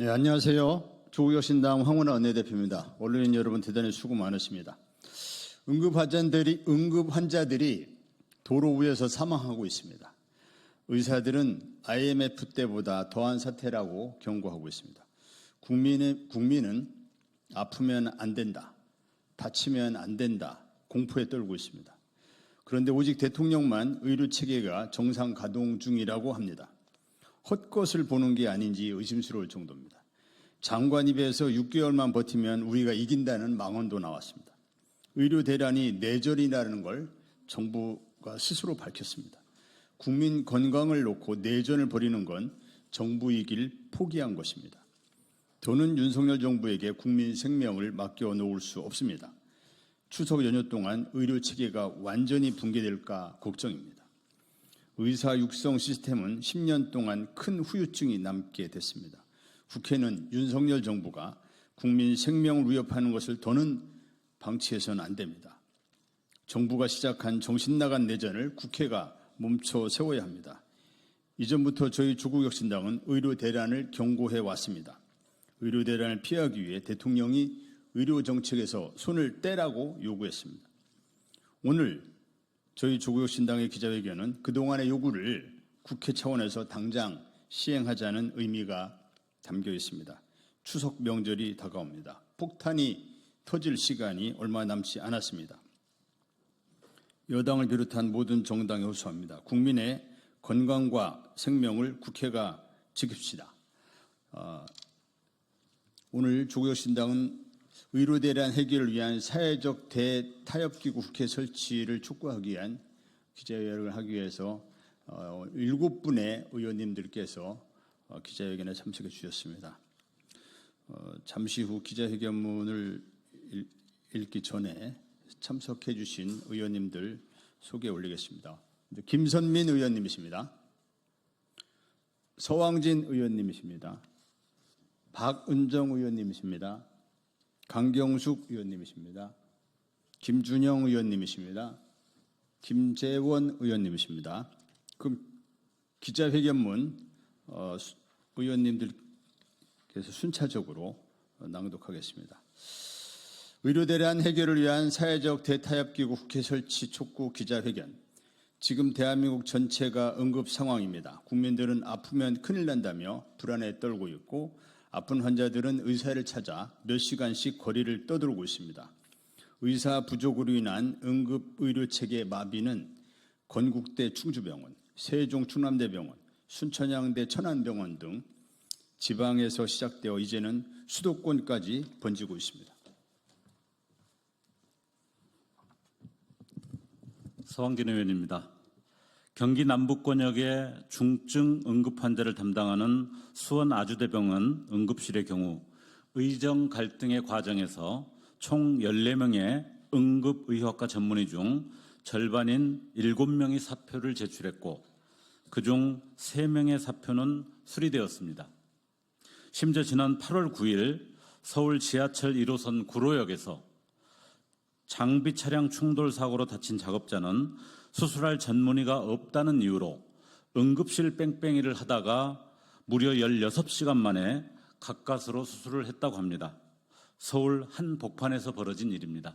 네, 안녕하세요. 조국혁신당 황운하 원내대표입니다. 언론인 여러분 대단히 수고 많으십니다. 응급환자들이 도로 위에서 사망하고 있습니다. 의사들은 IMF 때보다 더한 사태라고 경고하고 있습니다. 국민은 아프면 안 된다, 다치면 안 된다, 공포에 떨고 있습니다. 그런데 오직 대통령만 의료체계가 정상 가동 중이라고 합니다. 헛것을 보는 게 아닌지 의심스러울 정도입니다. 장관 입에서 6개월만 버티면 우리가 이긴다는 망언도 나왔습니다. 의료 대란이 내전이라는 걸 정부가 스스로 밝혔습니다. 국민 건강을 놓고 내전을 벌이는 건 정부이길 포기한 것입니다. 더는 윤석열 정부에게 국민 생명을 맡겨놓을 수 없습니다. 추석 연휴 동안 의료 체계가 완전히 붕괴될까 걱정입니다. 의사 육성 시스템은 10년 동안 큰 후유증이 남게 됐습니다. 국회는 윤석열 정부가 국민 생명을 위협하는 것을 더는 방치해서는 안 됩니다. 정부가 시작한 정신나간 내전을 국회가 멈춰 세워야 합니다. 이전부터 저희 조국혁신당은 의료 대란을 경고해 왔습니다. 의료 대란을 피하기 위해 대통령이 의료 정책에서 손을 떼라고 요구했습니다. 오늘 저희 조국혁신당의 기자회견은 그동안의 요구를 국회 차원에서 당장 시행하자는 의미가 담겨 있습니다. 추석 명절이 다가옵니다. 폭탄이 터질 시간이 얼마 남지 않았습니다. 여당을 비롯한 모든 정당에 호소합니다. 국민의 건강과 생명을 국회가 지킵시다. 오늘 조국혁신당은 의료 대란 해결을 위한 사회적 대타협기구 국회 설치를 촉구하기 위한 기자회견을 하기 위해서 7분의 의원님들께서 기자회견에 참석해 주셨습니다. 잠시 후 기자회견문을 읽기 전에 참석해 주신 의원님들 소개 올리겠습니다. 김선민 의원님이십니다. 서왕진 의원님이십니다. 박은정 의원님이십니다. 강경숙 의원님이십니다. 김준영 의원님이십니다. 김재원 의원님이십니다. 그럼 기자회견문 의원님들께서 순차적으로 낭독하겠습니다. 의료 대란 해결을 위한 사회적 대타협기구 국회 설치 촉구 기자회견. 지금 대한민국 전체가 응급 상황입니다. 국민들은 아프면 큰일 난다며 불안에 떨고 있고 아픈 환자들은 의사를 찾아 몇 시간씩 거리를 떠돌고 있습니다. 의사 부족으로 인한 응급의료체계 마비는 건국대 충주병원, 세종 충남대병원, 순천향대 천안병원 등 지방에서 시작되어 이제는 수도권까지 번지고 있습니다. 서왕진 의원입니다. 경기 남부권역의 중증 응급 환자를 담당하는 수원 아주대병원 응급실의 경우 의정 갈등의 과정에서 총 14명의 응급의학과 전문의 중 절반인 7명이 사표를 제출했고 그중 3명의 사표는 수리되었습니다. 심지어 지난 8월 9일 서울 지하철 1호선 구로역에서 장비 차량 충돌 사고로 다친 작업자는 수술할 전문의가 없다는 이유로 응급실 뺑뺑이를 하다가 무려 16시간 만에 가까스로 수술을 했다고 합니다. 서울 한 복판에서 벌어진 일입니다.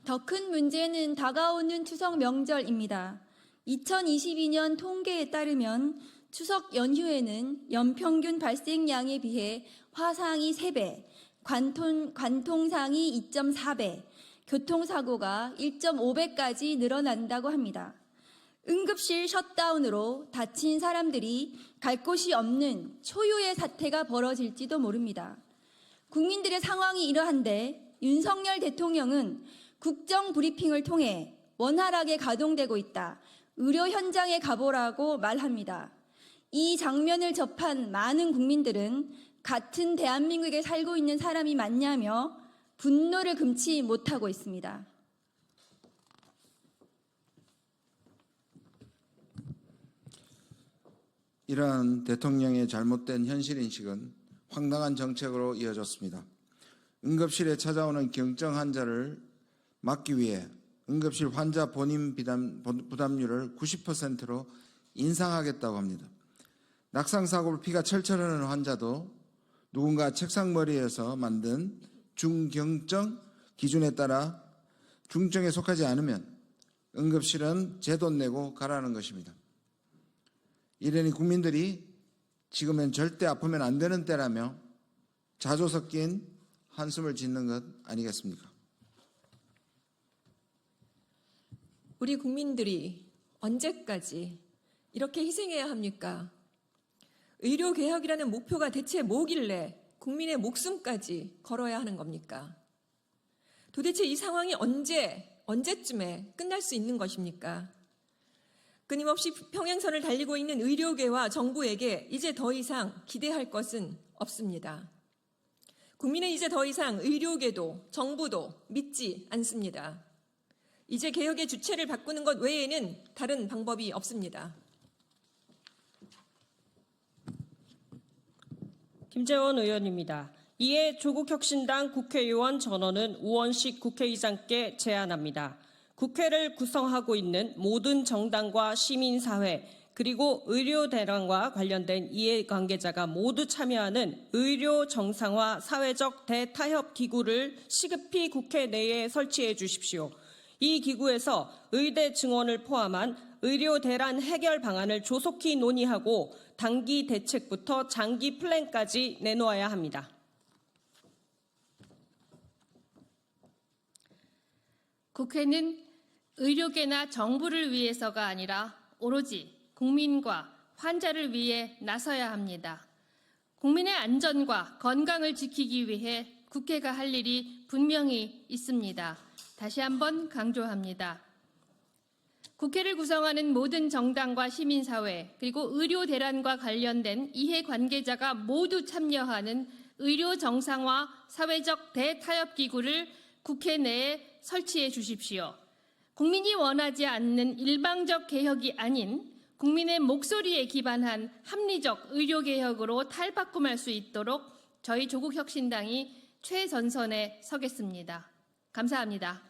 더 큰 문제는 다가오는 추석 명절입니다. 2022년 통계에 따르면 추석 연휴에는 연평균 발생량에 비해 화상이 3배, 관통상이 2.4배, 교통사고가 1.5배까지 늘어난다고 합니다. 응급실 셧다운으로 다친 사람들이 갈 곳이 없는 초유의 사태가 벌어질지도 모릅니다. 국민들의 상황이 이러한데 윤석열 대통령은 국정 브리핑을 통해 원활하게 가동되고 있다. 의료 현장에 가보라고 말합니다. 이 장면을 접한 많은 국민들은 같은 대한민국에 살고 있는 사람이 맞냐며 분노를 금치 못하고 있습니다. 이러한 대통령의 잘못된 현실인식은 황당한 정책으로 이어졌습니다. 응급실에 찾아오는 경증 환자를 막기 위해 응급실 환자 본인 부담률을 90%로 인상하겠다고 합니다. 낙상사고로 피가 철철 흐르는 환자도 누군가 책상머리에서 만든 중경증 기준에 따라 중증에 속하지 않으면 응급실은 제 돈 내고 가라는 것입니다. 이러니 국민들이 지금은 절대 아프면 안 되는 때라며 자조 섞인 한숨을 짓는 것 아니겠습니까? 우리 국민들이 언제까지 이렇게 희생해야 합니까? 의료개혁이라는 목표가 대체 뭐길래 국민의 목숨까지 걸어야 하는 겁니까? 도대체 이 상황이 언제쯤에 끝날 수 있는 것입니까? 끊임없이 평행선을 달리고 있는 의료계와 정부에게 이제 더 이상 기대할 것은 없습니다. 국민은 이제 더 이상 의료계도 정부도 믿지 않습니다. 이제 개혁의 주체를 바꾸는 것 외에는 다른 방법이 없습니다. 김재원 의원입니다. 이에 조국혁신당 국회의원 전원은 우원식 국회의장께 제안합니다. 국회를 구성하고 있는 모든 정당과 시민사회 그리고 의료대란과 관련된 이해관계자가 모두 참여하는 의료 정상화 사회적 대타협 기구를 시급히 국회 내에 설치해 주십시오. 이 기구에서 의대 증원을 포함한 의료 대란 해결 방안을 조속히 논의하고 단기 대책부터 장기 플랜까지 내놓아야 합니다. 국회는 의료계나 정부를 위해서가 아니라 오로지 국민과 환자를 위해 나서야 합니다. 국민의 안전과 건강을 지키기 위해 국회가 할 일이 분명히 있습니다. 다시 한번 강조합니다. 국회를 구성하는 모든 정당과 시민사회 그리고 의료 대란과 관련된 이해관계자가 모두 참여하는 의료 정상화 사회적 대타협 기구를 국회 내에 설치해 주십시오. 국민이 원하지 않는 일방적 개혁이 아닌 국민의 목소리에 기반한 합리적 의료개혁으로 탈바꿈할 수 있도록 저희 조국혁신당이 최전선에 서겠습니다. 감사합니다.